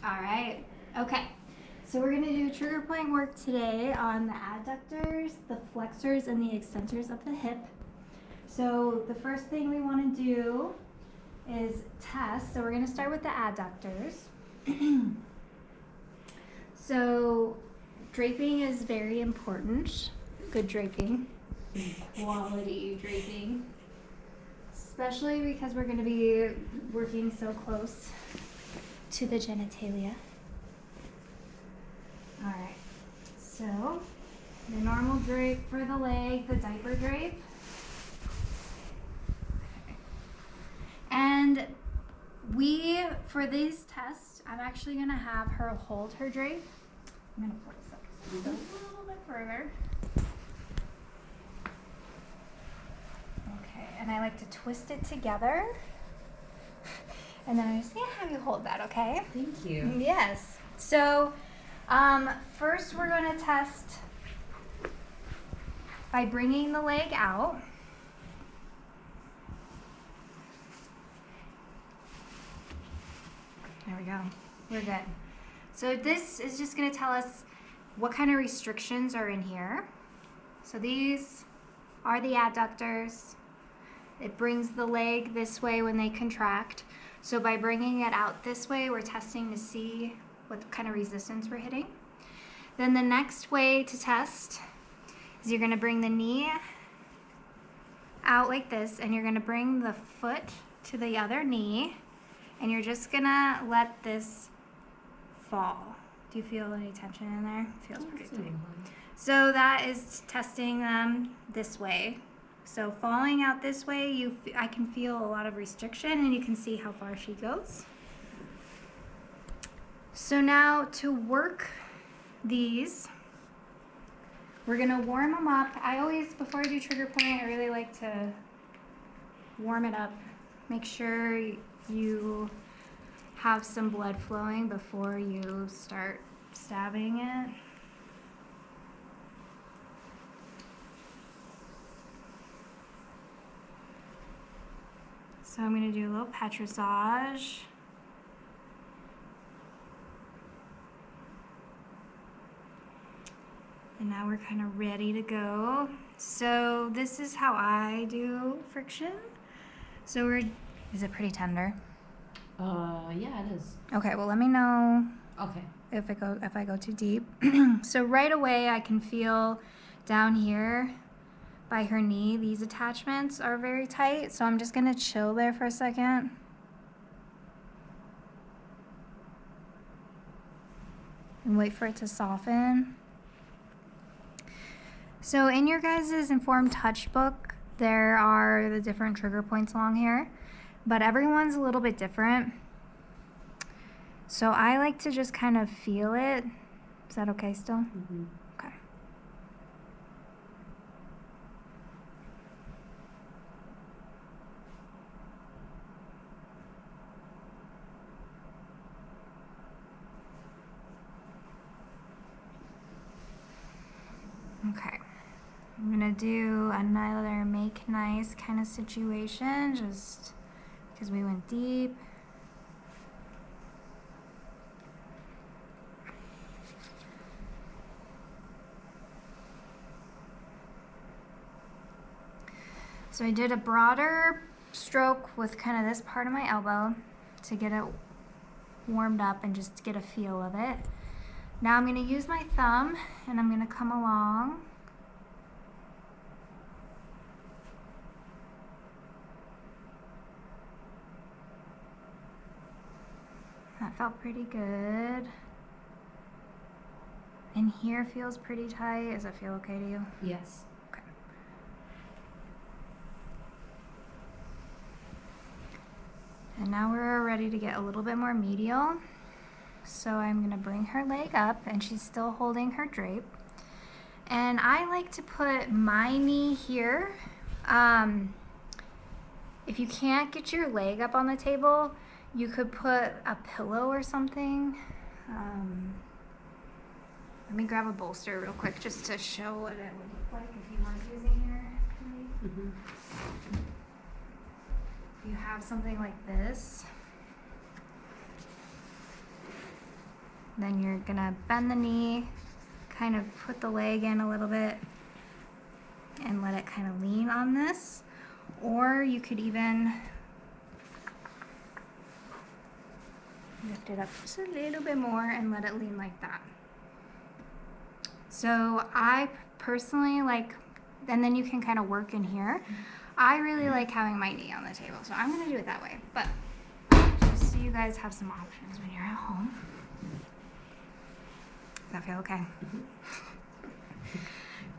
All right. Okay. So we're going to do trigger point work today on the adductors, the flexors, and the extensors of the hip. So the first thing we want to do is test. So we're going to start with the adductors. So draping is very important. Good draping. Quality draping. Especially because we're going to be working so close to the genitalia. All right, so the normal drape for the leg, the diaper drape. Okay. And for these tests, I'm actually going to have her hold her drape. I'm going to pull this up just a little bit further. Okay, and I like to twist it together. And then I'm just going to have you hold that, okay? Thank you. Yes. So first we're going to test by bringing the leg out. There we go. We're good. So this is just going to tell us what kind of restrictions are in here. So these are the adductors. It brings the leg this way when they contract. So by bringing it out this way, we're testing to see what kind of resistance we're hitting. Then the next way to test is you're going to bring the knee out like this, and you're going to bring the foot to the other knee, and you're just going to let this fall. Do you feel any tension in there? It feels pretty tight. So that is testing them this way. So falling out this way, I can feel a lot of restriction, and you can see how far she goes. So now to work these, we're gonna warm them up. I always, before I do trigger point, I really like to warm it up. Make sure you have some blood flowing before you start stabbing it. So I'm going to do a little petrissage. And now we're kind of ready to go. So this is how I do friction. So is it pretty tender? Yeah, it is. Okay, well let me know Okay. if I go too deep. So right away I can feel down here by her knee, these attachments are very tight, so I'm just gonna chill there for a second. And wait for it to soften. So in your guys' Informed Touch book, there are the different trigger points along here, but everyone's a little bit different. So I like to just kind of feel it. Is that okay still? Mm-hmm. Okay. Okay, I'm gonna do another make nice kind of situation just because we went deep. So I did a broader stroke with kind of this part of my elbow to get it warmed up and just to get a feel of it. Now I'm going to use my thumb and I'm going to come along. That felt pretty good. And here feels pretty tight. Does it feel okay to you? Yes. Okay. And now we're ready to get a little bit more medial. So I'm going to bring her leg up, and she's still holding her drape. And I like to put my knee here. If you can't get your leg up on the table, you could put a pillow or something. Let me grab a bolster real quick just to show what it would look like if you weren't using your leg. Mm-hmm. You have something like this. Then you're gonna bend the knee, kind of put the leg in a little bit and let it kind of lean on this. Or you could even lift it up just a little bit more and let it lean like that. So I personally like, and then you can kind of work in here. I really like having my knee on the table, so I'm gonna do it that way. But just so you guys have some options when you're at home. Does that feel okay?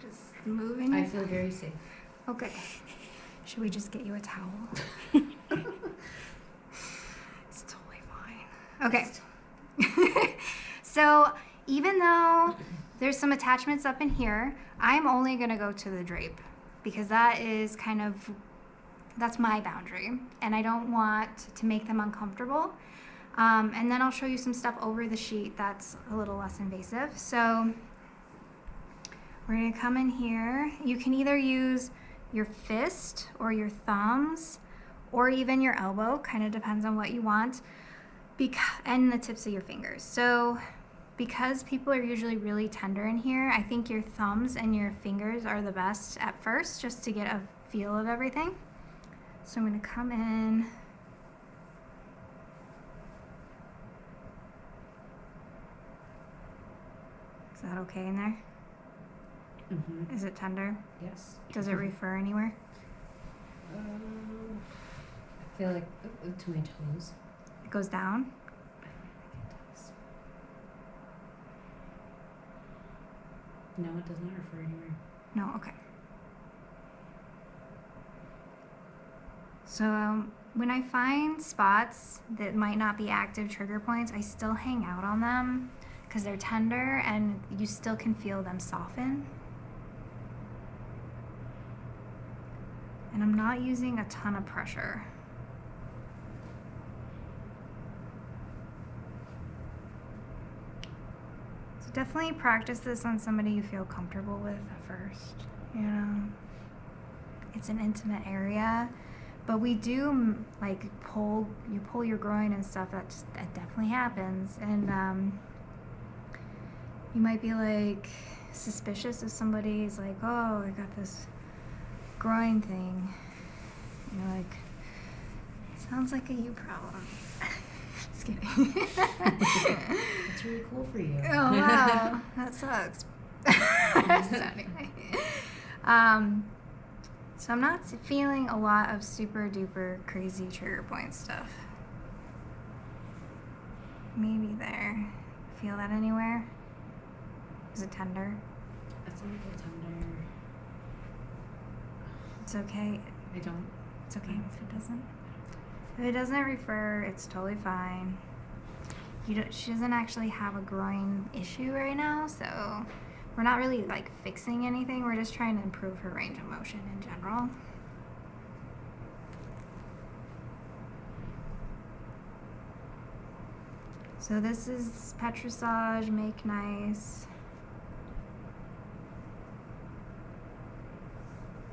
Just moving. I feel very safe. Okay. Should we just get you a towel? It's totally fine. Okay. So even though there's some attachments up in here, I'm only gonna go to the drape because that is that's my boundary and I don't want to make them uncomfortable. And then I'll show you some stuff over the sheet that's a little less invasive. So we're gonna come in here. You can either use your fist or your thumbs or even your elbow, kind of depends on what you want, and the tips of your fingers. So because people are usually really tender in here, I think your thumbs and your fingers are the best at first, just to get a feel of everything. So I'm gonna come in. Is that okay in there? Mm-hmm. Is it tender? Yes. Does it refer anywhere? I feel like to my toes. It goes down? No, it does not refer anywhere. No, okay. So when I find spots that might not be active trigger points, I still hang out on them because they're tender and you still can feel them soften. And I'm not using a ton of pressure. So definitely practice this on somebody you feel comfortable with at first. You know, it's an intimate area, but we do like you pull your groin and stuff. That definitely happens, and you might be like suspicious if somebody's like, oh, I got this groin thing. You're like, sounds like a you problem. Just kidding. That's really cool for you. Oh wow, that sucks. So anyway, so I'm not feeling a lot of super duper crazy trigger point stuff. Maybe there. Feel that anywhere? Is it tender? It's a little tender. It's okay. I don't. It's okay if it doesn't. If it doesn't refer, it's totally fine. She doesn't actually have a groin issue right now, so we're not really like fixing anything. We're just trying to improve her range of motion in general. So this is Petrissage, Make Nice.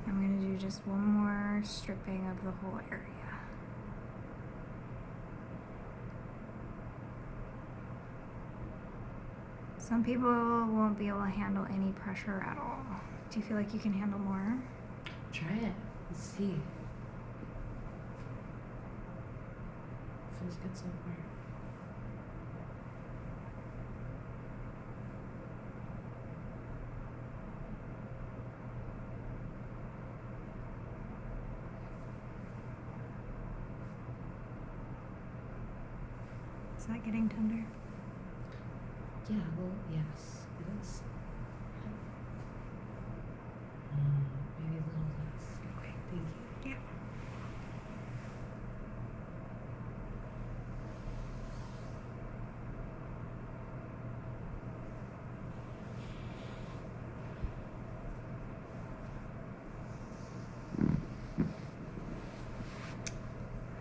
I'm going to do just one more stripping of the whole area. Some people won't be able to handle any pressure at all. Do you feel like you can handle more? Try it. Let's see. Feels good so far. Is that getting tender? Yeah, well, yes, it is. Maybe a little less. Okay, thank you. Yeah.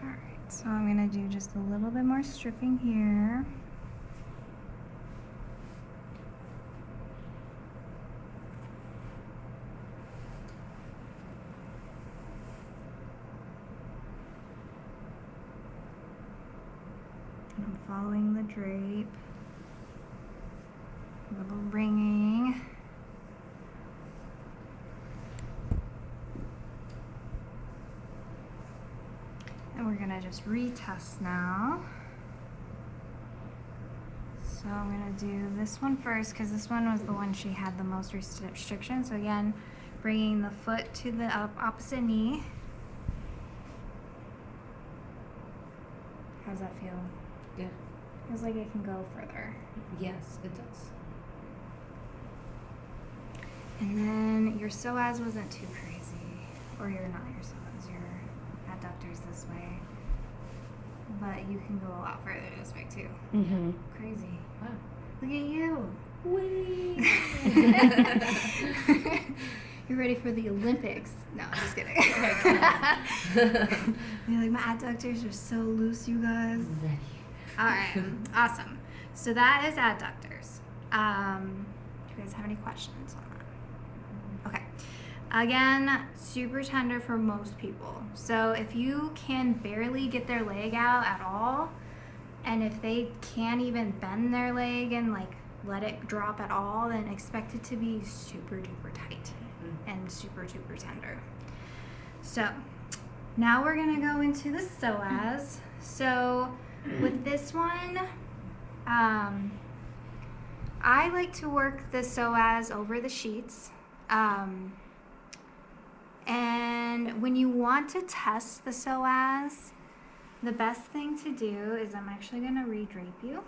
All right, so I'm gonna do just a little bit more stripping here. And I'm following the drape. A little ringing. And we're gonna just retest now. So I'm gonna do this one first because this one was the one she had the most restriction. So again, bringing the foot to the opposite knee. How's that feel? Good. Feels like it can go further. Yes, it does. And then your psoas wasn't too crazy. Or you're not your psoas, your adductors this way. But you can go a lot further this way too. Mm-hmm. Crazy. Wow. Look at you. Whee! You're ready for the Olympics. No, I'm just kidding. You're like, my adductors are so loose, you guys. Ready. All right, awesome. So that is adductors. Do you guys have any questions on that? Okay. Again, super tender for most people. So if you can barely get their leg out at all, and if they can't even bend their leg and like let it drop at all, then expect it to be super duper tight and super duper tender. So now we're gonna go into the psoas. So with this one, I like to work the psoas over the sheets. And when you want to test the psoas, the best thing to do is I'm actually gonna re-drape you.